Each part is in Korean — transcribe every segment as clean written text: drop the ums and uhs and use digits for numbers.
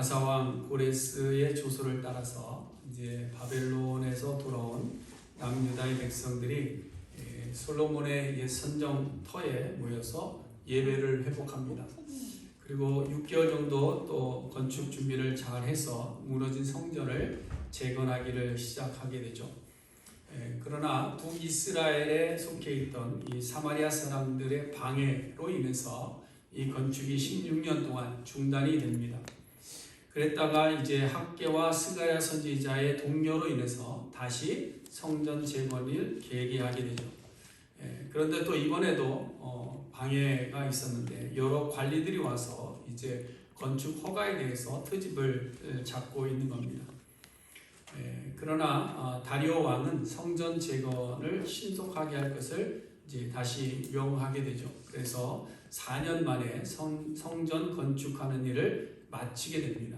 아사왕 고레스의 조서를 따라서 이제 바벨론에서 돌아온 남유다의 백성들이 솔로몬의 옛 선정터에 모여서 예배를 회복합니다. 그리고 6개월 정도 또 건축 준비를 잘 해서 무너진 성전을 재건하기를 시작하게 되죠. 그러나 북이스라엘에 속해 있던 이 사마리아 사람들의 방해로 인해서 이 건축이 16년 동안 중단이 됩니다. 그랬다가 이제 학개와 스가랴 선지자의 동료로 인해서 다시 성전 재건을 계획하게 되죠. 그런데 또 이번에도 방해가 있었는데 여러 관리들이 와서 이제 건축 허가에 대해서 트집을 잡고 있는 겁니다. 그러나 다리오 왕은 성전 재건을 신속하게 할 것을 이제 다시 명하게 되죠. 그래서 4년 만에 성전 건축하는 일을 마치게 됩니다.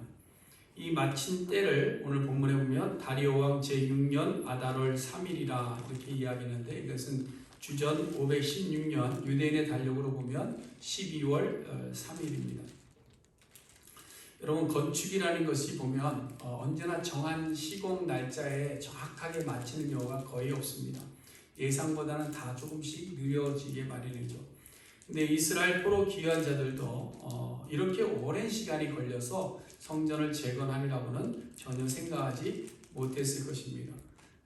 이 마친 때를 오늘 본문에 보면 다리오 왕 제6년 아달월 3일이라 이렇게 이야기하는데 이것은 주전 516년 유대인의 달력으로 보면 12월 3일입니다. 여러분 건축이라는 것이 보면 언제나 정한 시공 날짜에 정확하게 마치는 경우가 거의 없습니다. 예상보다는 다 조금씩 느려지게 마련이죠. 근데 이스라엘 포로 귀환 자들도 이렇게 오랜 시간이 걸려서 성전을 재건하리라고는 전혀 생각하지 못했을 것입니다.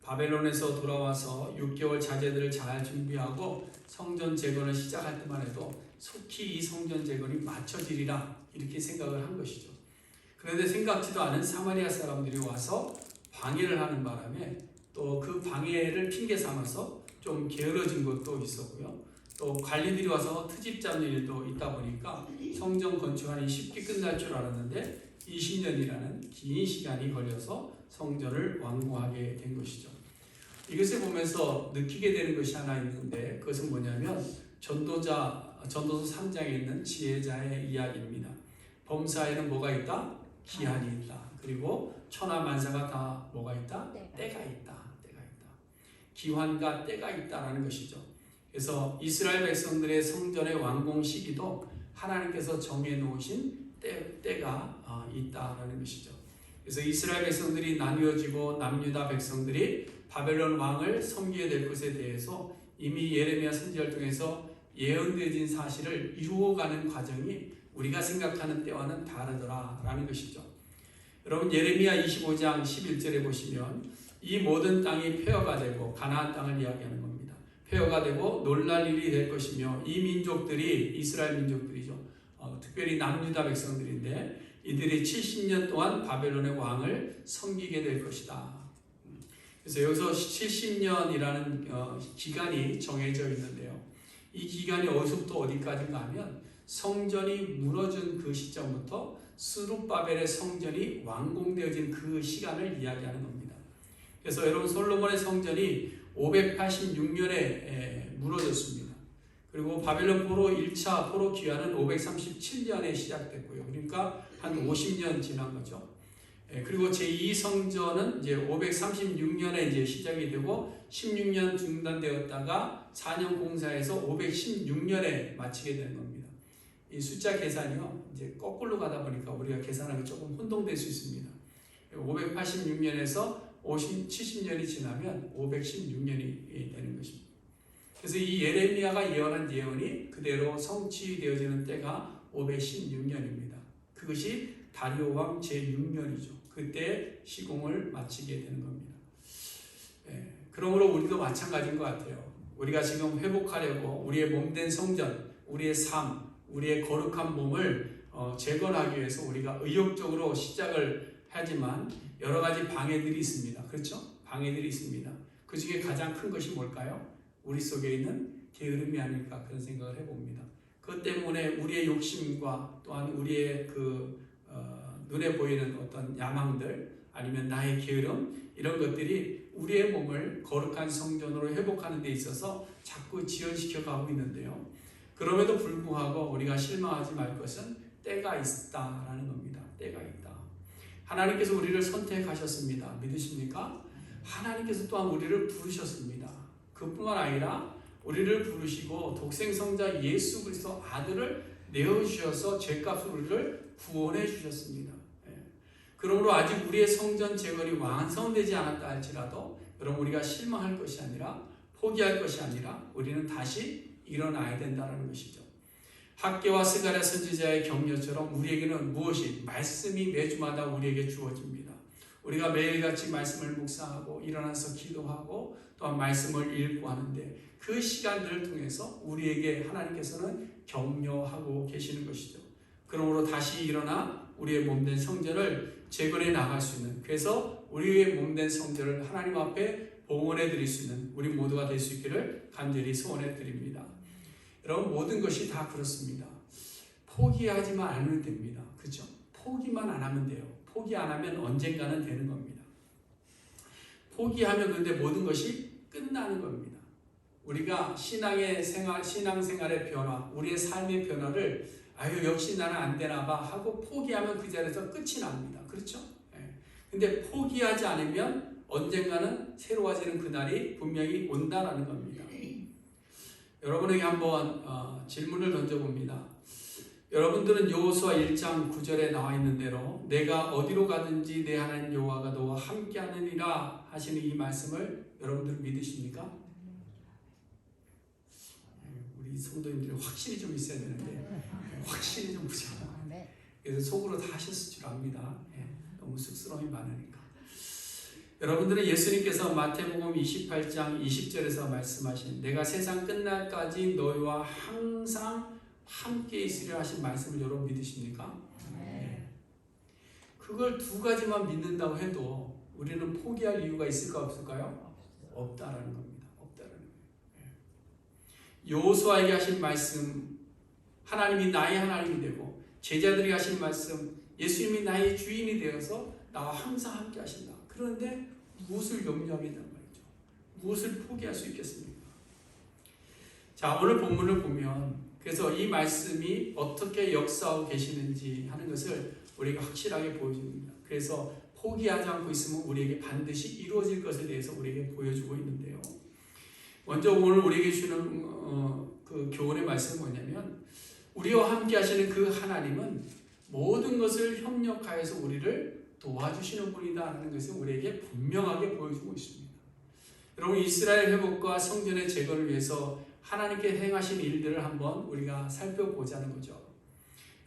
바벨론에서 돌아와서 6개월 자재들을 잘 준비하고 성전 재건을 시작할 때만 해도 속히 이 성전 재건이 마쳐지리라 이렇게 생각을 한 것이죠. 그런데 생각지도 않은 사마리아 사람들이 와서 방해를 하는 바람에 또 그 방해를 핑계 삼아서 좀 게으러진 것도 있었고요. 또 관리들이 와서 트집 잡는 일도 있다 보니까 성전 건축안이 쉽게 끝날 줄 알았는데 20년이라는 긴 시간이 걸려서 성전을 완공하게 된 것이죠. 이것을 보면서 느끼게 되는 것이 하나 있는데 그것은 뭐냐면 전도서 3장에 있는 지혜자의 이야기입니다. 범사에는 뭐가 있다? 기한이 있다. 그리고 천하만사가 다 뭐가 있다? 때가 있다. 기한과 때가 있다라는 것이죠. 그래서 이스라엘 백성들의 성전의 완공 시기도 하나님께서 정해놓으신 때가 있다라는 것이죠. 그래서 이스라엘 백성들이 나뉘어지고 남유다 백성들이 바벨론 왕을 섬기게 될 것에 대해서 이미 예레미야 선지자를 통해서 예언되어진 사실을 이루어가는 과정이 우리가 생각하는 때와는 다르더라라는 것이죠. 여러분 예레미야 25장 11절에 보시면 이 모든 땅이 폐허가 되고 가나안 땅을 이야기하는 겁니다. 폐허가 되고 놀랄 일이 될 것이며 이 민족들이 이스라엘 민족들이죠. 특별히 남유다 백성들인데 이들이 70년 동안 바벨론의 왕을 섬기게 될 것이다. 그래서 여기서 70년이라는 기간이 정해져 있는데요. 이 기간이 어디서부터 어디까지인가 하면 성전이 무너진 그 시점부터 스룹바벨의 성전이 완공되어진 그 시간을 이야기하는 겁니다. 그래서 여러분 솔로몬의 성전이 586년에 무너졌습니다. 그리고 바벨론 포로 1차 포로 귀환은 537년에 시작됐고요. 그러니까 한 50년 지난 거죠. 그리고 제2 성전은 이제 536년에 이제 시작이 되고 16년 중단되었다가 4년 공사해서 516년에 마치게 되는 겁니다. 이 숫자 계산이요. 이제 거꾸로 가다 보니까 우리가 계산하기 조금 혼동될 수 있습니다. 586년에서 70년이 지나면 516년이 되는 것입니다. 그래서 이 예레미야가 예언한 예언이 그대로 성취되어지는 때가 516년입니다. 그것이 다리오 왕 제6년이죠. 그때 시공을 마치게 되는 겁니다. 그러므로 우리도 마찬가지인 것 같아요. 우리가 지금 회복하려고 우리의 몸된 성전, 우리의 삶, 우리의 거룩한 몸을 재건하기 위해서 우리가 의욕적으로 시작을 하지만 여러 가지 방해들이 있습니다. 그렇죠? 방해들이 있습니다. 그 중에 가장 큰 것이 뭘까요? 우리 속에 있는 게으름이 아닐까 그런 생각을 해봅니다. 그것 때문에 우리의 욕심과 또한 우리의 눈에 보이는 어떤 야망들 아니면 나의 게으름 이런 것들이 우리의 몸을 거룩한 성전으로 회복하는 데 있어서 자꾸 지연시켜 가고 있는데요. 그럼에도 불구하고 우리가 실망하지 말 것은 때가 있다라는 겁니다. 때가 있다. 하나님께서 우리를 선택하셨습니다. 믿으십니까? 하나님께서 또한 우리를 부르셨습니다. 그뿐만 아니라 우리를 부르시고 독생성자 예수 그리스도 아들을 내어주셔서 죄값으로 우리를 구원해 주셨습니다. 그러므로 아직 우리의 성전 재건이 완성되지 않았다 할지라도 여러분 우리가 실망할 것이 아니라 포기할 것이 아니라 우리는 다시 일어나야 된다는 것이죠. 학개와 스가랴 선지자의 격려처럼 우리에게는 무엇이 말씀이 매주마다 우리에게 주어집니다. 우리가 매일같이 말씀을 묵상하고 일어나서 기도하고 또한 말씀을 읽고 하는데 그 시간들을 통해서 우리에게 하나님께서는 격려하고 계시는 것이죠. 그러므로 다시 일어나 우리의 몸된 성전을 재건해 나갈 수 있는, 그래서 우리의 몸된 성전을 하나님 앞에 봉헌해 드릴 수 있는 우리 모두가 될 수 있기를 간절히 소원해 드립니다. 여러분 모든 것이 다 그렇습니다. 포기하지만 않으면 됩니다. 그렇죠? 포기만 안 하면 돼요. 포기 안 하면 언젠가는 되는 겁니다. 포기하면 근데 모든 것이 끝나는 겁니다. 우리가 신앙생활의 변화, 우리의 삶의 변화를 역시 나는 안 되나 봐 하고 포기하면 그 자리에서 끝이 납니다. 그렇죠? 근데 포기하지 않으면 언젠가는 새로워지는 그날이 분명히 온다라는 겁니다. 여러분에게 한번 질문을 던져봅니다. 여러분들은 여호수아 1장 9절에 나와 있는 대로 내가 어디로 가든지 내 하나님 여호와가 너와 함께하느니라 하시는 이 말씀을 여러분들 믿으십니까? 우리 성도님들이 확신이 좀 있어야 되는데 확신이 좀 부족합니다. 그래서 속으로 다 하셨을 줄 압니다. 너무 쑥스러움이 많으니까. 여러분들은 예수님께서 마태복음 28장 20절에서 말씀하신 내가 세상 끝날까지 너희와 항상 함께 있으려 하신 말씀을 여러분 믿으십니까? 네. 그걸 두 가지만 믿는다고 해도 우리는 포기할 이유가 있을까 없을까요? 없다라는 겁니다. 없다라는 거예요. 여호수아에게 하신 말씀, 하나님이 나의 하나님이 되고 제자들이 하신 말씀, 예수님이 나의 주인이 되어서 나와 항상 함께 하신다. 그런데 무엇을 염려하겠단 말이죠. 무엇을 포기할 수 있겠습니까? 자, 오늘 본문을 보면 그래서 이 말씀이 어떻게 역사하고 계시는지 하는 것을 우리가 확실하게 보여줍니다. 그래서 포기하지 않고 있으면 우리에게 반드시 이루어질 것에 대해서 우리에게 보여주고 있는데요. 먼저 오늘 우리에게 주는 그 교훈의 말씀은 뭐냐면 우리와 함께 하시는 그 하나님은 모든 것을 협력하여서 우리를 도와주시는 분이다라는 것을 우리에게 분명하게 보여주고 있습니다. 여러분 이스라엘 회복과 성전의 재건을 위해서 하나님께 행하신 일들을 한번 우리가 살펴보자는 거죠.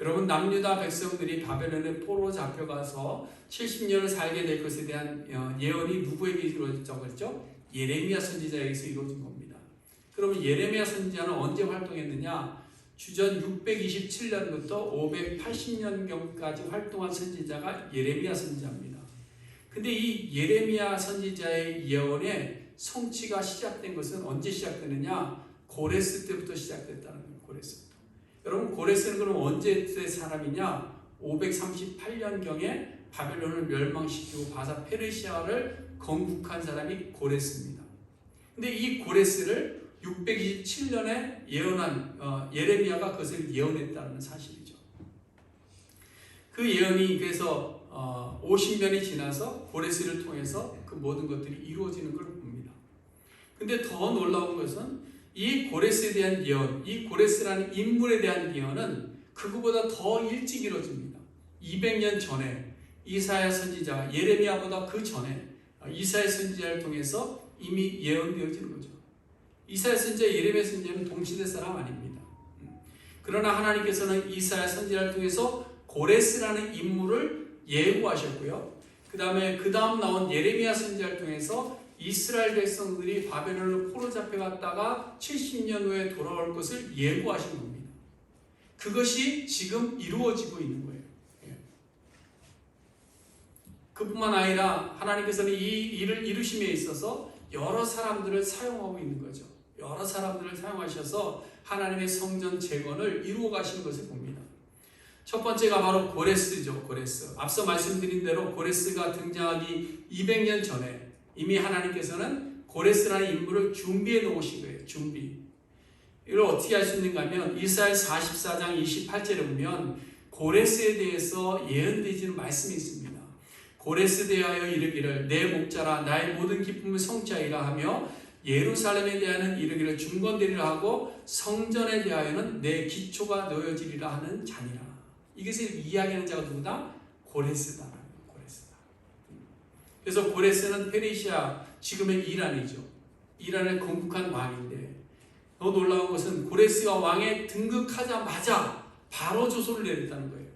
여러분 남유다 백성들이 바벨론에 포로 잡혀가서 70년을 살게 될 것에 대한 예언이 누구에게 이루어졌다고 했죠? 예레미야 선지자에게서 이루어진 겁니다. 그러면 예레미야 선지자는 언제 활동했느냐? 주전 627년부터 580년경까지 활동한 선지자가 예레미야 선지자입니다. 근데 이 예레미야 선지자의 예언의 성취가 시작된 것은 언제 시작되느냐? 고레스 때부터 시작됐다는 거예요. 고레스부터. 여러분 고레스는 그럼 언제의 사람이냐? 538년경에 바벨론을 멸망시키고 바사 페르시아를 건국한 사람이 고레스입니다. 근데 이 고레스를 627년에 예언한 예레미야가 그것을 예언했다는 사실이죠. 그 예언이 그래서 50년이 지나서 고레스를 통해서 그 모든 것들이 이루어지는 걸 봅니다. 근데 더 놀라운 것은 이 고레스에 대한 예언, 이 고레스라는 인물에 대한 예언은 그거보다 더 일찍 이루어집니다. 200년 전에 이사야 선지자, 예레미야보다 그 전에 이사야 선지자를 통해서 이미 예언되어지는 거죠. 이사야 선지자, 예레미야 선지자는 동시대 사람 아닙니다. 그러나 하나님께서는 이사야 선지자를 통해서 고레스라는 인물을 예고하셨고요. 그 다음 나온 예레미야 선지자를 통해서 이스라엘 백성들이 바벨론으로 포로 잡혀갔다가 70년 후에 돌아올 것을 예고하신 겁니다. 그것이 지금 이루어지고 있는 거예요. 그뿐만 아니라 하나님께서는 이 일을 이루심에 있어서 여러 사람들을 사용하고 있는 거죠. 여러 사람들을 사용하셔서 하나님의 성전 재건을 이루어 가시는 것을 봅니다. 첫 번째가 바로 고레스죠. 고레스. 앞서 말씀드린 대로 고레스가 등장하기 200년 전에 이미 하나님께서는 고레스라는 인물을 준비해 놓으신 거예요. 준비. 이걸 어떻게 할 수 있는가 하면 이사야 44장 28절에 보면 고레스에 대해서 예언되지는 말씀이 있습니다. 고레스 대하여 이르기를 내 목자라 나의 모든 기쁨을 성취하리라 하며 예루살렘에 대하여는 이르기를 중건되리라 하고 성전에 대하여는 내 기초가 놓여지리라 하는 자니라. 이것을 이야기하는 자가 누구다? 고레스다. 고레스. 그래서 고레스는 페르시아, 지금의 이란이죠. 이란을 건국한 왕인데 더 놀라운 것은 고레스가 왕에 등극하자마자 바로 조소를 내렸다는 거예요.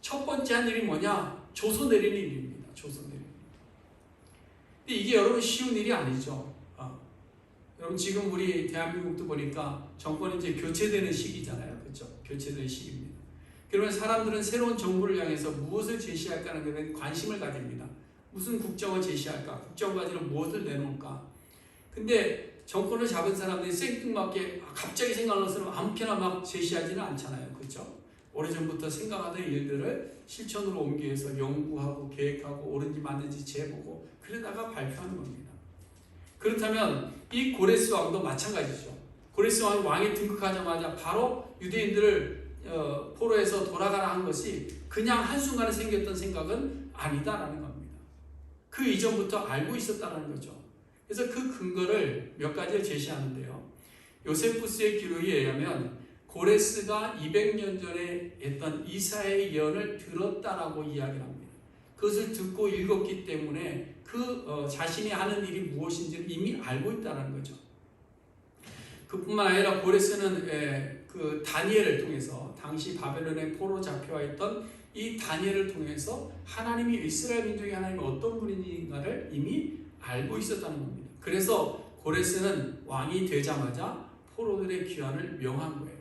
첫 번째 한 일이 뭐냐? 조소 내리는 일입니다. 조소 내리는 일. 근데 이게 여러분 쉬운 일이 아니죠. 여러분 지금 우리 대한민국도 보니까 정권이 이제 교체되는 시기잖아요. 그렇죠? 교체되는 시기입니다. 그러면 사람들은 새로운 정부를 향해서 무엇을 제시할까 하는 것에 관심을 가집니다. 무슨 국정을 제시할까? 국정과제로 무엇을 내놓을까? 근데 정권을 잡은 사람들이 생뚱맞게 갑자기 생각나서 아무 편나 막 제시하지는 않잖아요. 그렇죠? 오래전부터 생각하던 일들을 실천으로 옮기기 위해서 연구하고 계획하고 옳은지 맞는지 재보고 그러다가 발표하는 겁니다. 그렇다면 이 고레스 왕도 마찬가지죠. 고레스 왕이 등극하자마자 바로 유대인들을 포로에서 돌아가라 한 것이 그냥 한순간에 생겼던 생각은 아니다라는 겁니다. 그 이전부터 알고 있었다는 거죠. 그래서 그 근거를 몇 가지를 제시하는데요. 요세푸스의 기록에 의하면 고레스가 200년 전에 했던 이사야의 예언을 들었다라고 이야기를 합니다. 그것을 듣고 읽었기 때문에 자신이 하는 일이 무엇인지를 이미 알고 있다는 거죠. 그뿐만 아니라 고레스는 그 다니엘을 통해서 당시 바벨론에 포로 잡혀와 있던 이 다니엘을 통해서 하나님이 이스라엘 민족의 하나님이 어떤 분인가를 이미 알고 있었다는 겁니다. 그래서 고레스는 왕이 되자마자 포로들의 귀환을 명한 거예요.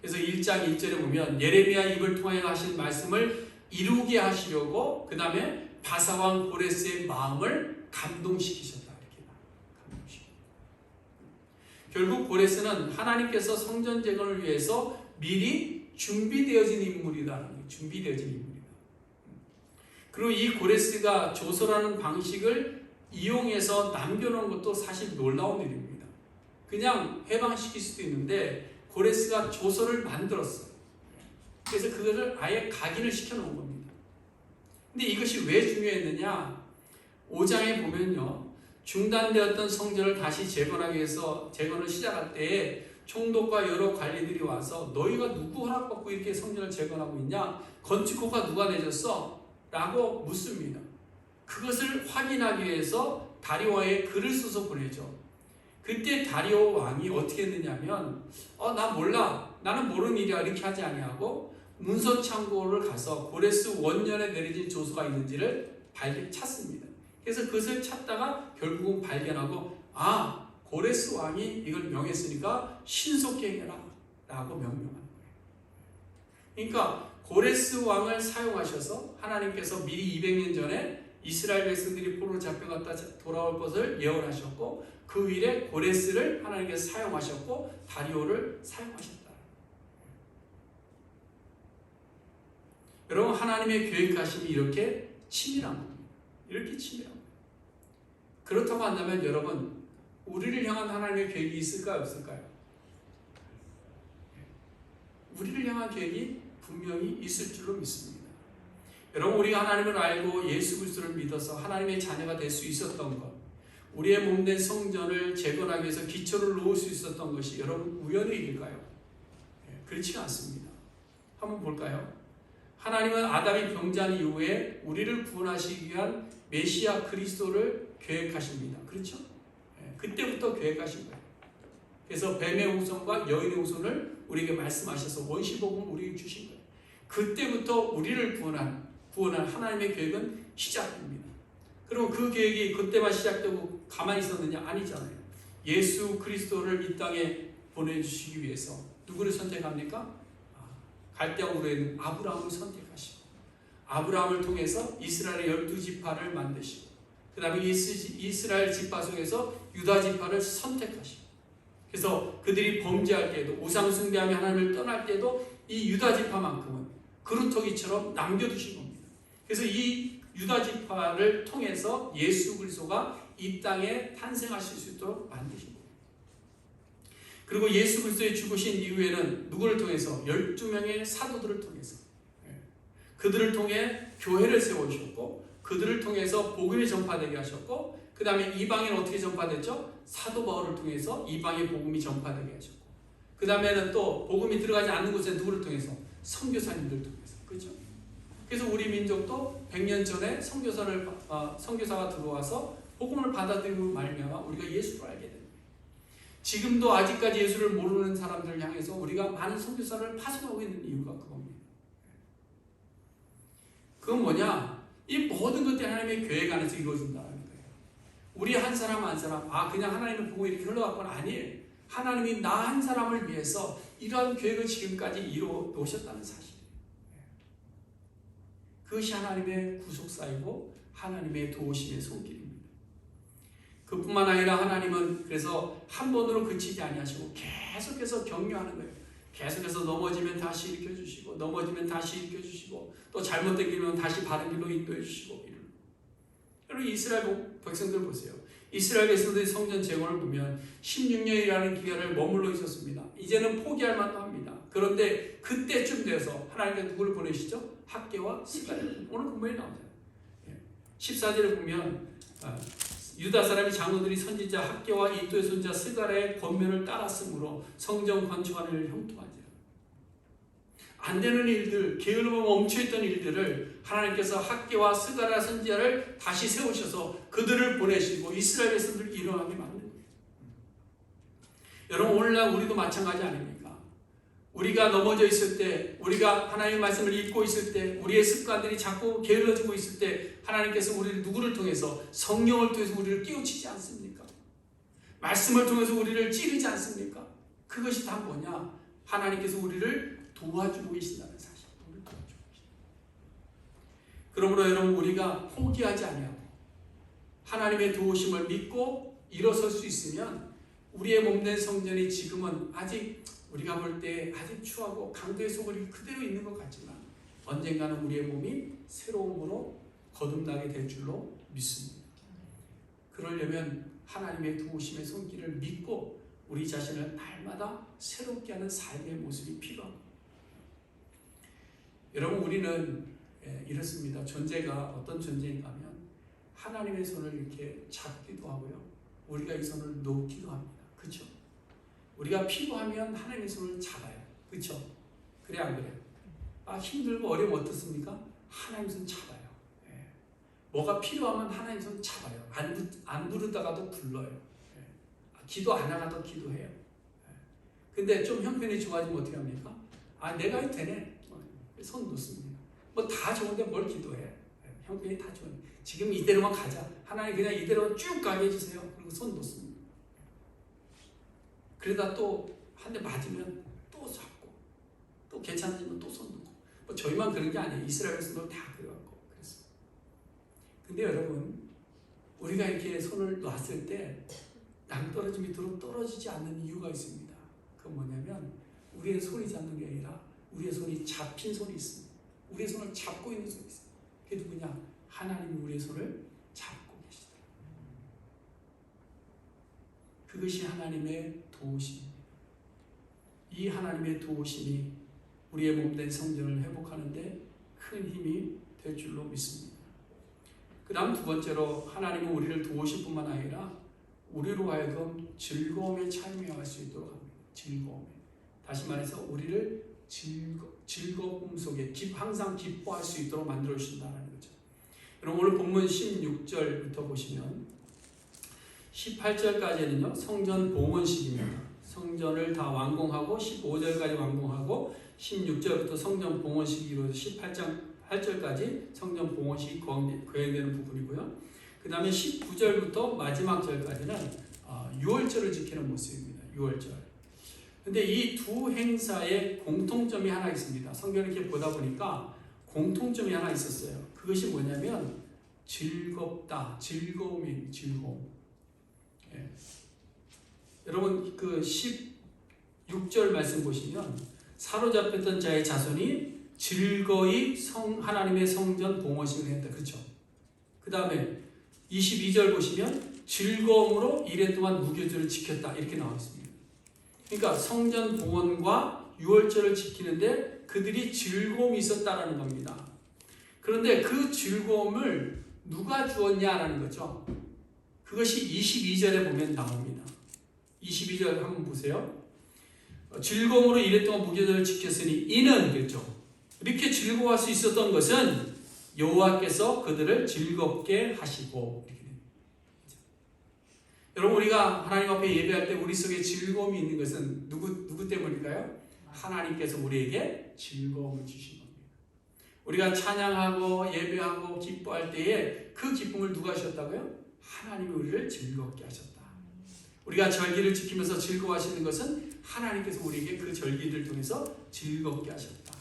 그래서 1장 1절에 보면 예레미야 입을 통해 하신 말씀을 이루게 하시려고 그 다음에 바사왕 고레스의 마음을 감동시키셨다. 이렇게 감동시켰다. 결국 고레스는 하나님께서 성전 재건을 위해서 미리 준비되어진 인물이라는 거예요. 준비되어진 인물이다. 그리고 이 고레스가 조서라는 방식을 이용해서 남겨놓은 것도 사실 놀라운 일입니다. 그냥 해방시킬 수도 있는데 고레스가 조서를 만들었어요. 그래서 그것을 아예 각인을 시켜놓은 겁니다. 근데 이것이 왜 중요했느냐? 5장에 보면요, 중단되었던 성전을 다시 재건하기 위해서 재건을 시작할 때에 총독과 여러 관리들이 와서 너희가 누구 허락받고 이렇게 성전을 재건하고 있냐? 건축허가 누가 내줬어? 라고 묻습니다. 그것을 확인하기 위해서 다리오에 글을 써서 보내죠. 그때 다리오 왕이 어떻게 했느냐면 나 몰라, 나는 모르는 일이야 이렇게 하지 아니하고 문서 창고를 가서 고레스 원년에 내려진 조서가 있는지를 찾습니다. 그래서 그것을 찾다가 결국은 발견하고 고레스 왕이 이걸 명했으니까 신속히 행해라 라고 명령하는 거예요. 그러니까 고레스 왕을 사용하셔서 하나님께서 미리 200년 전에 이스라엘 백성들이 포로로 잡혀갔다 돌아올 것을 예언하셨고 그 일에 고레스를 하나님께서 사용하셨고 다리오를 사용하셨다. 여러분, 하나님의 계획하심이 이렇게 치밀한 겁니다. 이렇게 치밀한 겁니다. 그렇다고 한다면 여러분, 우리를 향한 하나님의 계획이 있을까요? 없을까요? 우리를 향한 계획이 분명히 있을 줄로 믿습니다. 여러분, 우리가 하나님을 알고 예수 그리스도를 믿어서 하나님의 자녀가 될 수 있었던 것, 우리의 몸된 성전을 재건하기 위해서 기초를 놓을 수 있었던 것이 여러분 우연의 일일까요? 그렇지가 않습니다. 한번 볼까요? 하나님은 아담이 병자한 이후에 우리를 구원하시기 위한 메시아 그리스도를 계획하십니다. 그렇죠? 그때부터 계획하신 거예요. 그래서 뱀의 후손과 여인의 후손을 우리에게 말씀하셔서 원시복음을 우리에게 주신 거예요. 그때부터 우리를 구원한 하나님의 계획은 시작됩니다. 그럼 그 계획이 그때만 시작되고 가만히 있었느냐? 아니잖아요. 예수 그리스도를 이 땅에 보내주시기 위해서 누구를 선택합니까? 갈대아우르에 있는 아브라함을 선택하시고 아브라함을 통해서 이스라엘의 12지파를 만드시고 그 다음에 이스라엘 지파 속에서 유다 지파를 선택하시고 그래서 그들이 범죄할 때에도 우상 숭배하며 하나님을 떠날 때도 이 유다 지파만큼은 그루터기처럼 남겨두신 겁니다. 그래서 이 유다 지파를 통해서 예수 그리스도가 이 땅에 탄생하실 수 있도록 만드신 겁니다. 그리고 예수 그리스도의 죽으신 이후에는 누구를 통해서? 12명의 사도들을 통해서 그들을 통해 교회를 세워주셨고 그들을 통해서 복음이 전파되게 하셨고 그 다음에 이방인 어떻게 전파됐죠? 사도 바울을 통해서 이방의 복음이 전파되게 하셨고 그 다음에는 또 복음이 들어가지 않는 곳에 누구를 통해서? 선교사님들 통해서. 그렇죠? 그래서 우리 민족도 100년 전에 선교사가 들어와서 복음을 받아들이고 말미암아 우리가 예수를 알게 됩니다. 지금도 아직까지 예수를 모르는 사람들을 향해서 우리가 많은 선교사를 파송하고 있는 이유가 그겁니다. 그건 뭐냐? 이 모든 것들이 하나님의 계획 안에서 이루어진다는 거예요. 우리 한 사람 한 사람, 그냥 하나님을 보고 이렇게 흘러갔건 아니에요. 하나님이 나 한 사람을 위해서 이러한 계획을 지금까지 이루어 놓으셨다는 사실이에요. 그것이 하나님의 구속사이고 하나님의 도우심의 손길입니다. 그뿐만 아니라 하나님은 그래서 한 번으로 그치지 아니하시고 계속해서 격려하는 거예요. 계속해서 넘어지면 다시 일으켜주시고 넘어지면 다시 일으켜주시고 또 잘못된 길면 다시 바른 길로 인도해 주시고. 여러분 이스라엘 백성들 보세요. 이스라엘 백성들이 성전 재건을 보면 16년이라는 기간을 머물러 있었습니다. 이제는 포기할 만도 합니다. 그런데 그때쯤 돼서 하나님께서 누구를 보내시죠? 학개와 스가랴를. 오늘 본문에 나오잖아요. 14절에 보면 유다 사람의 장로들이 선지자 학개와 이도의 손자 스가랴의 권면을 따랐으므로 성전 건축하는 일을 형통하지라. 안 되는 일들, 게으름으로 멈춰있던 일들을 하나님께서 학개와 스가랴 선지자를 다시 세우셔서 그들을 보내시고 이스라엘 백성들을 일어나게 만든 거예요. 여러분 오늘날 우리도 마찬가지 아닙니까? 우리가 넘어져 있을 때, 우리가 하나님의 말씀을 읽고 있을 때, 우리의 습관들이 자꾸 게을러지고 있을 때 하나님께서 우리를 누구를 통해서, 성령을 통해서 우리를 깨우치지 않습니까? 말씀을 통해서 우리를 찌르지 않습니까? 그것이 다 뭐냐? 하나님께서 우리를 도와주고 계신다는 사실. 우리를 도와주고 계신다. 그러므로 여러분 우리가 포기하지 아니하고 하나님의 도우심을 믿고 일어설 수 있으면 우리의 몸된 성전이 지금은 아직 우리가 볼 때 아직 추하고 강도의 소굴이 그대로 있는 것 같지만 언젠가는 우리의 몸이 새로움으로 거듭나게 될 줄로 믿습니다. 그러려면 하나님의 도우심의 손길을 믿고 우리 자신을 날마다 새롭게 하는 삶의 모습이 필요합니다. 여러분 우리는 이렇습니다. 존재가 어떤 존재인가 하면 하나님의 손을 이렇게 잡기도 하고요. 우리가 이 손을 놓기도 합니다. 그렇죠? 우리가 필요하면 하나님의 손을 잡아요. 그렇죠? 그래 안 그래요? 힘들고 어려우면 어떻습니까? 하나님의 손 잡아요. 뭐가 필요하면 하나님의 손 잡아요. 안 부르다가도 불러요. 기도 안 하다가도 기도해요. 근데 좀 형편이 좋아지면 어떻게 합니까? 내가 해도 되네. 손 놓습니다. 뭐 다 좋은데 뭘 기도해? 형편이 다 좋은데 지금 이대로만 가자. 하나님 그냥 이대로 쭉 가게 해주세요. 그리고 손 놓습니다. 그러다 또 한 대 맞으면 또 잡고 또 괜찮아지면 또 손 놓고. 뭐 저희만 그런 게 아니에요. 이스라엘 백성들 다 그래갖고 그랬어요. 근데 여러분 우리가 이렇게 손을 놨을 때 낭떠러지 밑으로 떨어지지 않는 이유가 있습니다. 그건 뭐냐면 우리의 손이 잡는 게 아니라 우리의 손이 잡힌 손이 있습니다. 우리의 손을 잡고 있는 손이 있습니다. 그게 누구냐? 하나님이 우리의 손을 잡고 계시다. 그것이 하나님의 도우심입니다. 이 하나님의 도우심이 우리의 몸된 성전을 회복하는데 큰 힘이 될 줄로 믿습니다. 그 다음 두 번째로 하나님은 우리를 도우실 뿐만 아니라 우리로 하여금 즐거움에 참여할 수 있도록 합니다. 즐거움에. 다시 말해서 우리를 즐거움 속에 항상 기뻐할 수 있도록 만들어 주신다는 거죠. 여러분 오늘 본문 16절부터 보시면 18절까지는요 성전 봉헌식입니다. 성전을 다 완공하고 15절까지 완공하고 16절부터 성전 봉헌식으로 18절까지 성전 봉헌식이 거행되는 부분이고요. 그 다음에 19절부터 마지막 절까지는 6월절을 지키는 모습입니다. 6월절. 근데 이 두 행사에 공통점이 하나 있습니다. 성경을 이렇게 보다 보니까 공통점이 하나 있었어요. 그것이 뭐냐면 즐겁다, 즐거움입니다. 즐거움. 여러분 그 16절 말씀 보시면 사로잡혔던 자의 자손이 즐거이 하나님의 성전 봉헌식을 했다. 그렇죠? 그 다음에 22절 보시면 즐거움으로 이래 동안 무교절을 지켰다. 이렇게 나와 있습니다. 그러니까 성전 봉헌과 유월절을 지키는데 그들이 즐거움이 있었다라는 겁니다. 그런데 그 즐거움을 누가 주었냐라는 거죠. 그것이 22절에 보면 나옵니다. 22절 한번 보세요. 즐거움으로 이래 동안 무교절을 지켰으니 이는 그랬죠. 이렇게 즐거워할 수 있었던 것은 여호와께서 그들을 즐겁게 하시고. 이렇게 됩니다. 여러분, 우리가 하나님 앞에 예배할 때 우리 속에 즐거움이 있는 것은 누구 때문일까요? 하나님께서 우리에게 즐거움을 주신 겁니다. 우리가 찬양하고 예배하고 기뻐할 때에 그 기쁨을 누가 하셨다고요? 하나님이 우리를 즐겁게 하셨다. 우리가 절기를 지키면서 즐거워하시는 것은 하나님께서 우리에게 그 절기를 통해서 즐겁게 하셨다.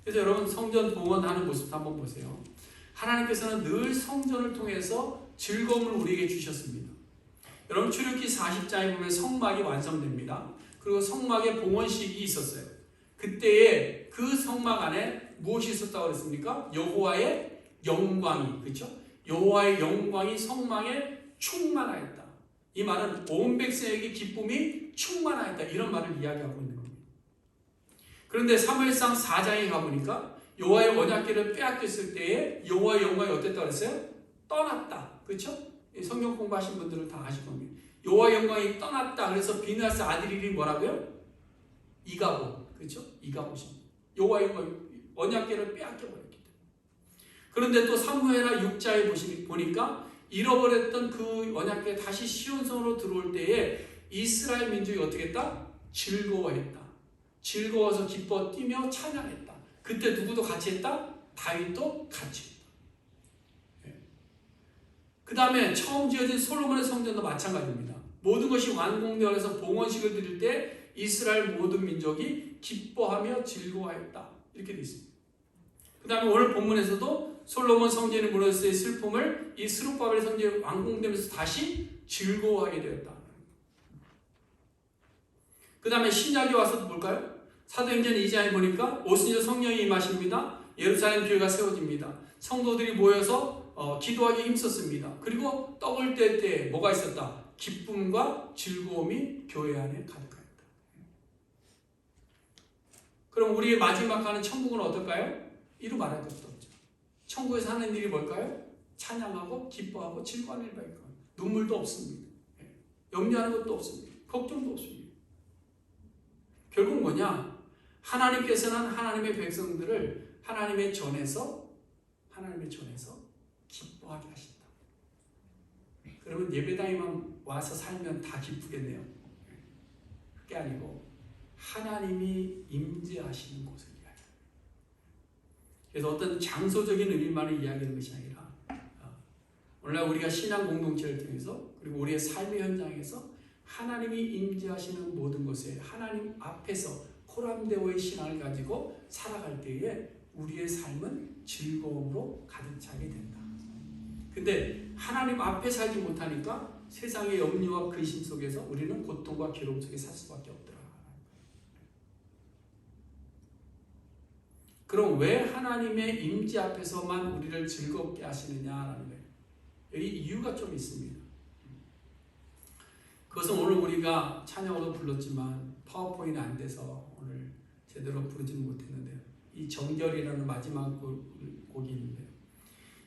그래서 여러분, 성전 봉헌하는 모습도 한번 보세요. 하나님께서는 늘 성전을 통해서 즐거움을 우리에게 주셨습니다. 여러분, 출애굽기 40장에 보면 성막이 완성됩니다. 그리고 성막에 봉헌식이 있었어요. 그때에 그 성막 안에 무엇이 있었다고 그랬습니까? 여호와의 영광이, 그렇죠? 여호와의 영광이 성막에 충만하였다. 이 말은 온 백성에게 기쁨이 충만하였다. 이런 말을 이야기하고 있는 겁니다. 그런데 사무엘상 4장에 가보니까 여호와의 언약궤를 빼앗겼을 때에 여호와의 영광이 어땠다고 그랬어요? 떠났다. 그렇죠? 성경 공부하신 분들은 다 아실 겁니다. 여호와의 영광이 떠났다. 그래서 비느하스 아들 이름이 뭐라고요? 이가봇. 그렇죠? 이가봇입니다. 여호와의 영광이 언약궤를 빼앗겨버렸기 때문에. 그런데 또 사무엘하 6장에 보니까 잃어버렸던 그 언약궤 다시 시온성으로 들어올 때에 이스라엘 민족이 어떻게 했다? 즐거워했다. 즐거워서 기뻐 뛰며 찬양했다. 그때 누구도 같이 했다? 다윗도 같이 했다. 그 다음에 처음 지어진 솔로몬의 성전도 마찬가지입니다. 모든 것이 완공되어서 봉헌식을 드릴 때 이스라엘 모든 민족이 기뻐하며 즐거워했다. 이렇게 되어 있습니다. 그 다음에 오늘 본문에서도 솔로몬 성전이 무너졌을 슬픔을 이 스룹바벨 성전이 완공되면서 다시 즐거워하게 되었다. 그 다음에 신약에 와서 볼까요? 사도행전 2장에 보니까 오순절 성령이 임하십니다. 예루살렘 교회가 세워집니다. 성도들이 모여서 기도하기 힘썼습니다. 그리고 떡을 뗄 때 뭐가 있었다? 기쁨과 즐거움이 교회 안에 가득하였다. 그럼 우리의 마지막 가는 천국은 어떨까요? 이루 말할 것도 없죠. 천국에서 하는 일이 뭘까요? 찬양하고 기뻐하고 즐거워하는 일밖에 없습니다. 눈물도 없습니다. 염려하는 것도 없습니다. 걱정도 없습니다. 결국 뭐냐? 하나님께서는 하나님의 백성들을 하나님의 전에서 기뻐하게 하신다. 그러면 예배당에만 와서 살면 다 기쁘겠네요. 그게 아니고 하나님이 임재하시는 곳을 이야기합니다. 그래서 어떤 장소적인 의미만을 이야기하는 것이 아니라 오늘날 우리가 신앙 공동체를 통해서 그리고 우리의 삶의 현장에서 하나님이 임재하시는 모든 곳에 하나님 앞에서 코람데오의 신앙을 가지고 살아갈 때에 우리의 삶은 즐거움으로 가득 차게 된다. 근데 하나님 앞에 살지 못하니까 세상의 염려와 근심 속에서 우리는 고통과 괴로움 속에 살 수밖에 없더라. 그럼 왜 하나님의 임재 앞에서만 우리를 즐겁게 하시느냐라는 거예요. 여기 이유가 좀 있습니다. 그것은 오늘 우리가 찬양으로 불렀지만 파워포인트 안 돼서 오늘 제대로 부르지는 못했는데요. 이 정결이라는 마지막 곡이 있는데요.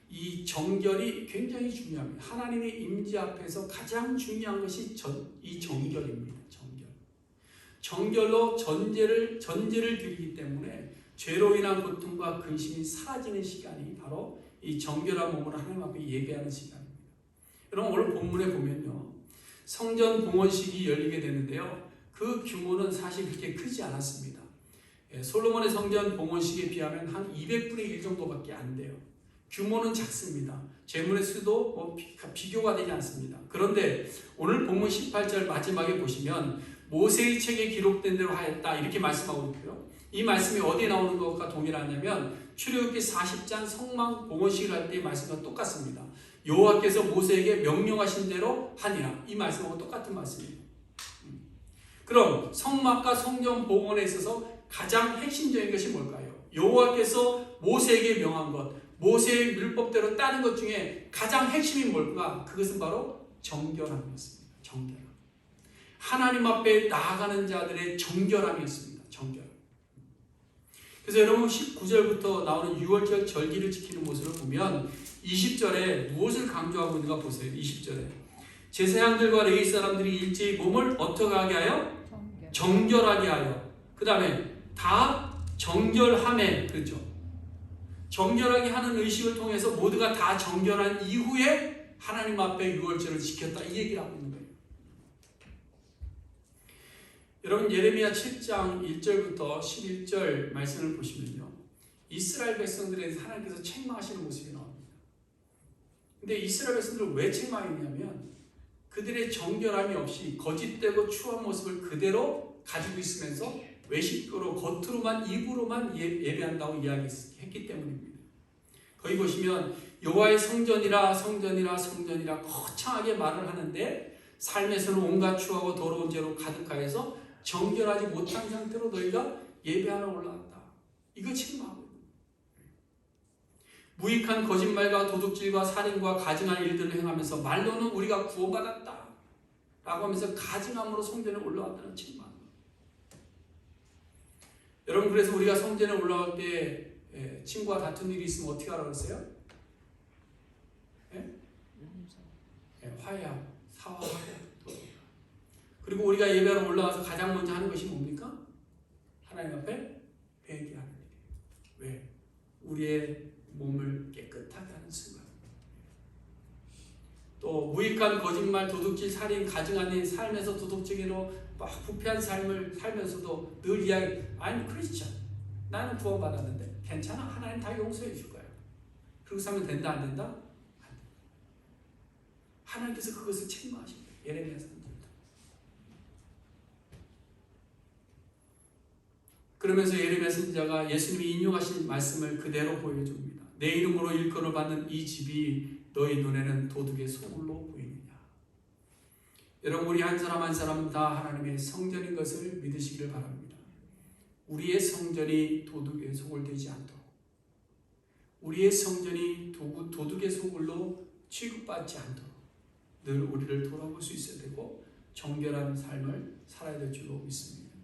이 정결이 굉장히 중요합니다. 하나님의 임재 앞에서 가장 중요한 것이 이 정결입니다. 정결로 전제를 드리기 때문에 죄로 인한 고통과 근심이 사라지는 시간이 바로 이 정결한 몸으로 하나님 앞에 예배하는 시간입니다. 여러분, 오늘 본문에 보면요, 성전 봉헌식이 열리게 되는데요, 그 규모는 사실 그렇게 크지 않았습니다. 솔로몬의 성전 봉헌식에 비하면 한 200분의 1 정도밖에 안 돼요. 규모는 작습니다. 재물의 수도 비교가 되지 않습니다. 그런데 오늘 본문 18절 마지막에 보시면 모세의 책에 기록된 대로 하였다 이렇게 말씀하고 있고요. 이 말씀이 어디에 나오는 것과 동일하냐면 출애굽기 40장 성막 봉헌식을 할 때의 말씀과 똑같습니다. 여호와께서 모세에게 명령하신 대로 하니라. 이 말씀하고 똑같은 말씀입니다. 그럼 성막과 성전 봉헌에 있어서 가장 핵심적인 것이 뭘까요? 여호와께서 모세에게 명한 것, 모세의 율법대로 따른 것 중에 가장 핵심이 뭘까? 그것은 바로 정결함이었습니다. 정결함. 하나님 앞에 나아가는 자들의 정결함이었습니다. 정결함. 그래서 여러분 19절부터 나오는 6월절 절기를 지키는 모습을 보면 20절에 무엇을 강조하고 있는가 보세요. 20절에 제사장들과 레위 사람들이 일제히 몸을 어떻게 하게 하여? 정결하게 하여. 그 다음에 다 정결함에, 그렇죠? 정결하게 하는 의식을 통해서 모두가 다 정결한 이후에 하나님 앞에 유월절을 지켰다, 이 얘기를 하고 있는 거예요. 여러분, 예레미야 7장 1절부터 11절 말씀을 보시면요, 이스라엘 백성들에 대해서 하나님께서 책망하시는 모습이 나옵니다. 근데 이스라엘 백성들을 왜 책망했냐면 그들의 정결함이 없이 거짓되고 추한 모습을 그대로 가지고 있으면서 외식으로 겉으로만, 입으로만 예배한다고 이야기했기 때문입니다. 거기 보시면 여호와의 성전이라 성전이라 성전이라 거창하게 말을 하는데 삶에서는 온갖 추하고 더러운 죄로 가득하여서 정결하지 못한 상태로 너희가 예배하러 올라왔다. 이거 책망하고 있는 거예요. 무익한 거짓말과 도둑질과 살인과 가증한 일들을 행하면서 말로는 우리가 구원받았다 라고 하면서 가증함으로 성전에 올라왔다는 책망. 여러분, 그래서 우리가 성전에 올라갈 때 친구와 다툰 일이 있으면 어떻게 하라고 했어요? 화해하고 사과하고. 그리고 우리가 예배하러 올라와서 가장 먼저 하는 것이 뭡니까? 하나님 앞에 회개하는 일이에요. 왜? 우리의 몸을 깨끗하게 하는 순간. 또 무익한 거짓말, 도둑질, 살인, 가증한 삶에서 도덕적으로 막 부패한 삶을 살면서도 늘 이야기, I'm Christian. 나는 구원받았는데 괜찮아. 하나님 다 용서해 줄 거야. 그렇게 살면 된다, 안 된다? 안 된다. 하나님께서 그것을 책망하십니다. 예레미야 선지자. 그러면서 예레미야 선지자가 예수님이 인용하신 말씀을 그대로 보여줍니다. 내 이름으로 일컬을 받는 이 집이 너희 눈에는 도둑의 소굴로 보이느냐. 여러분, 우리 한 사람 한 사람 다 하나님의 성전인 것을 믿으시길 바랍니다. 우리의 성전이 도둑의 소굴 되지 않도록, 우리의 성전이 도둑의 소굴로 취급받지 않도록 늘 우리를 돌아볼 수 있어야 되고 정결한 삶을 살아야 될 줄로 믿습니다.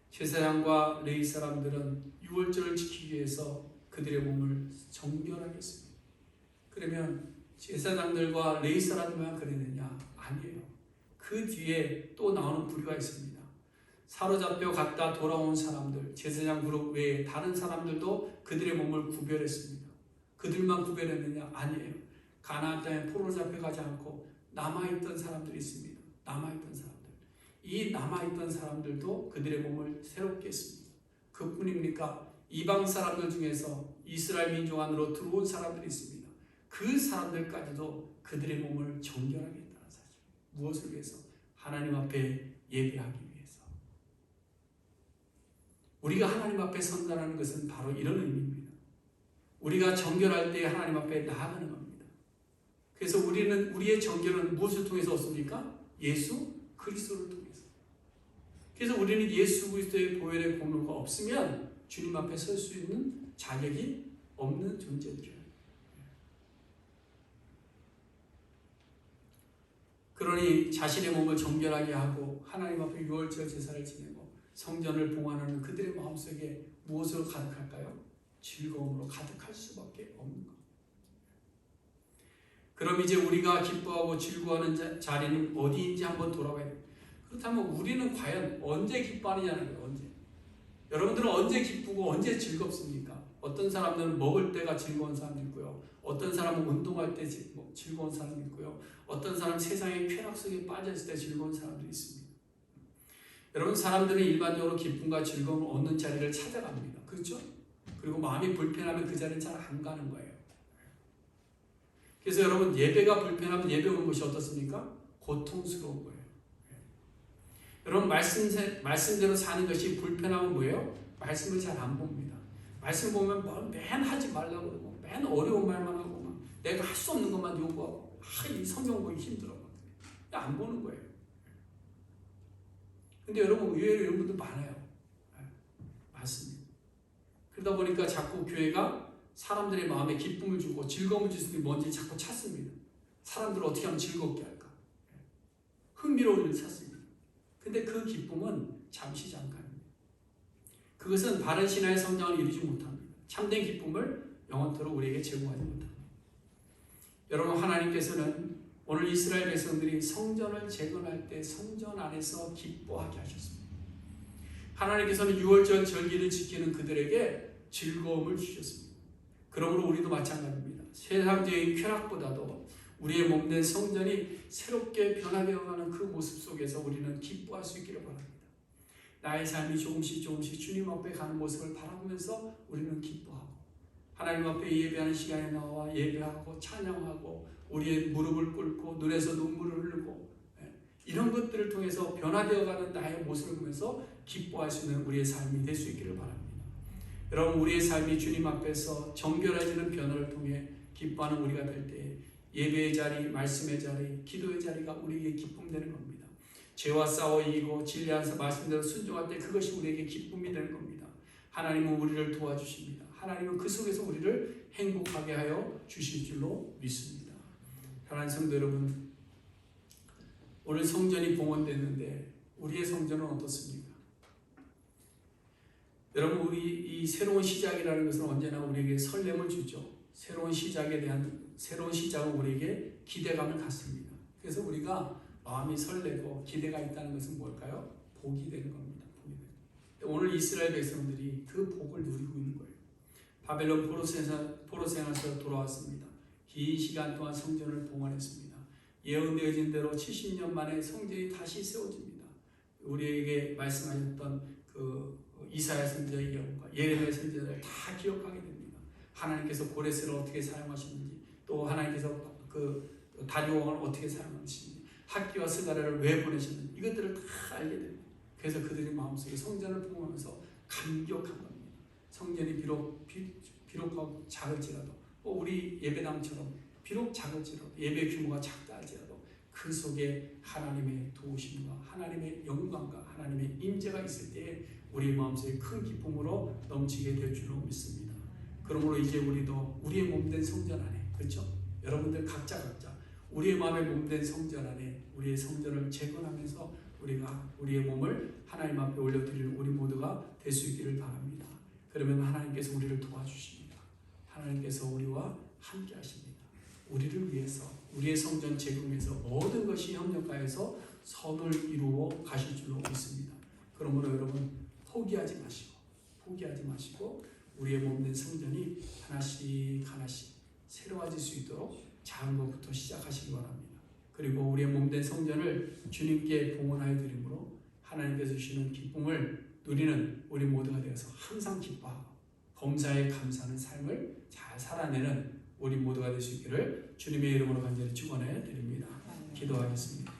제사장과 레위 사람들은 유월절을 지키기 위해서 그들의 몸을 정결하게 했습니다. 그러면 제사장들과 레위 사람들만 그랬느냐? 아니에요. 그 뒤에 또 나오는 부류가 있습니다. 사로잡혀 갔다 돌아온 사람들, 제사장 그룹 외에 다른 사람들도 그들의 몸을 구별했습니다. 그들만 구별했느냐? 아니에요. 가나안 땅에 포로로 잡혀가지 않고 남아있던 사람들이 있습니다. 남아있던 사람들. 이 남아있던 사람들도 그들의 몸을 새롭게 했습니다. 그뿐입니까? 이방 사람들 중에서 이스라엘 민족 안으로 들어온 사람들이 있습니다. 그 사람들까지도 그들의 몸을 정결하게 했다는 사실. 무엇을 위해서? 하나님 앞에 예배하기 위해서. 우리가 하나님 앞에 선다는 것은 바로 이런 의미입니다. 우리가 정결할 때 하나님 앞에 나아가는 겁니다. 그래서 우리의 정결은 무엇을 통해서 얻습니까? 예수 그리스도를 통해서. 그래서 우리는 예수 그리스도의 보혈의 공로가 없으면 주님 앞에 설 수 있는 자격이 없는 존재죠. 그러니 자신의 몸을 정결하게 하고 하나님 앞에 유월절 제사를 지내고 성전을 봉헌하는 그들의 마음속에 무엇으로 가득할까요? 즐거움으로 가득할 수밖에 없는 것. 그럼 이제 우리가 기뻐하고 즐거워하는 자리는 어디인지 한번 돌아봐야 돼요. 그렇다면 우리는 과연 언제 기뻐하느냐는 거예요. 언제? 여러분들은 언제 기쁘고 언제 즐겁습니까? 어떤 사람들은 먹을 때가 즐거운 사람도 있고요. 어떤 사람은 운동할 때 즐거운 사람도 있고요. 어떤 사람은 세상의 쾌락 속에 빠졌을 때 즐거운 사람들이 있습니다. 여러분, 사람들은 일반적으로 기쁨과 즐거움을 얻는 자리를 찾아갑니다. 그렇죠? 그리고 마음이 불편하면 그 자리는 잘 안 가는 거예요. 그래서 여러분, 예배가 불편하면 예배 오는 것이 어떻습니까? 고통스러운 거예요. 여러분, 말씀대로 사는 것이 불편하면 뭐예요? 말씀을 잘 안 봅니다. 말씀 보면 맨 하지 말라고 그러고 맨 어려운 말만 하고 막 내가 할 수 없는 것만 요구하고 이 성경 보기 힘들어. 안 보는 거예요. 근데 여러분, 의외로 이런 분들 많아요. 맞습니다. 그러다 보니까 자꾸 교회가 사람들의 마음에 기쁨을 주고 즐거움을 줄 수 있는 게 뭔지 자꾸 찾습니다. 사람들을 어떻게 하면 즐겁게 할까? 흥미로운 일을 찾습니다. 근데 그 기쁨은 잠시 잠깐입니다. 그것은 바른 신앙의 성장을 이루지 못합니다. 참된 기쁨을 영원토록 우리에게 제공하지 못합니다. 여러분, 하나님께서는 오늘 이스라엘 백성들이 성전을 재건할 때 성전 안에서 기뻐하게 하셨습니다. 하나님께서는 유월절 절기를 지키는 그들에게 즐거움을 주셨습니다. 그러므로 우리도 마찬가지입니다. 세상적인 쾌락보다도 우리의 몸된 성전이 새롭게 변화되어가는 그 모습 속에서 우리는 기뻐할 수 있기를 바랍니다. 나의 삶이 조금씩 주님 앞에 가는 모습을 바라보면서 우리는 기뻐하고 하나님 앞에 예배하는 시간에 나와 예배하고 찬양하고 우리의 무릎을 꿇고 눈에서 눈물을 흘리고 이런 것들을 통해서 변화되어가는 나의 모습을 보면서 기뻐할 수 있는 우리의 삶이 될 수 있기를 바랍니다. 여러분, 우리의 삶이 주님 앞에서 정결해지는 변화를 통해 기뻐하는 우리가 될 때 예배의 자리, 말씀의 자리, 기도의 자리가 우리에게 기쁨 되는 겁니다. 죄와 싸워 이기고 진리 안에서 말씀대로 순종할 때 그것이 우리에게 기쁨이 되는 겁니다. 하나님은 우리를 도와주십니다. 하나님은 그 속에서 우리를 행복하게 하여 주실 줄로 믿습니다. 사랑하는 성도 여러분, 오늘 성전이 봉헌됐는데 우리의 성전은 어떻습니까? 여러분, 우리 이 새로운 시작이라는 것은 언제나 우리에게 설렘을 주죠. 새로운 시작은 우리에게 기대감을 갖습니다. 그래서 우리가 마음이 설레고 기대가 있다는 것은 뭘까요? 복이 되는 겁니다. 복이 되는. 오늘 이스라엘 백성들이 그 복을 누리고 있는 거예요. 바벨론 포로생활에서 돌아왔습니다. 긴 시간 동안 성전을 봉헌했습니다. 예언되어진 대로 70년 만에 성전이 다시 세워집니다. 우리에게 말씀하셨던 그 이사야 선지자의 예언과 예레미야 선지자를 다 기억하게 됩니다. 하나님께서 고레스를 어떻게 사용하셨는지, 또 하나님께서 그 다리오 왕을 어떻게 사용하셨는지, 학기와 스가랴를 왜 보내셨는지 이것들을 다 알게 됩니다. 그래서 그들이 마음속에 성전을 봉헌하면서 감격한 겁니다. 성전이 비록 작을지라도, 우리 예배당처럼 비록 작을지라도, 예배 규모가 작다 할지라도 그 속에 하나님의 도우심과 하나님의 영광과 하나님의 임재가 있을 때에 우리 마음속에 큰 기쁨으로 넘치게 될 줄로 믿습니다. 그러므로 이제 우리도 우리의 몸된 성전 안에, 그렇죠? 여러분들 각자 우리의 마음의 몸된 성전 안에 우리의 성전을 재건하면서 우리가 우리의 몸을 하나님 앞에 올려드리는 우리 모두가 될 수 있기를 바랍니다. 그러면 하나님께서 우리를 도와주십니다. 하나님께서 우리와 함께 하십니다. 우리를 위해서 우리의 성전 재건에서 모든 것이 협력하여서 선을 이루어 가실 줄로 믿습니다. 그러므로 여러분, 포기하지 마시고 우리의 몸된 성전이 하나씩 새로워질 수 있도록 작은 것부터 시작하시기 바랍니다. 그리고 우리의 몸된 성전을 주님께 봉헌하여 드림으로 하나님께서 주시는 기쁨을 누리는 우리 모두가 되어서 항상 기뻐하고 범사에 감사하는 삶을 잘 살아내는 우리 모두가 될 수 있기를 주님의 이름으로 간절히 축원해 드립니다. 기도하겠습니다.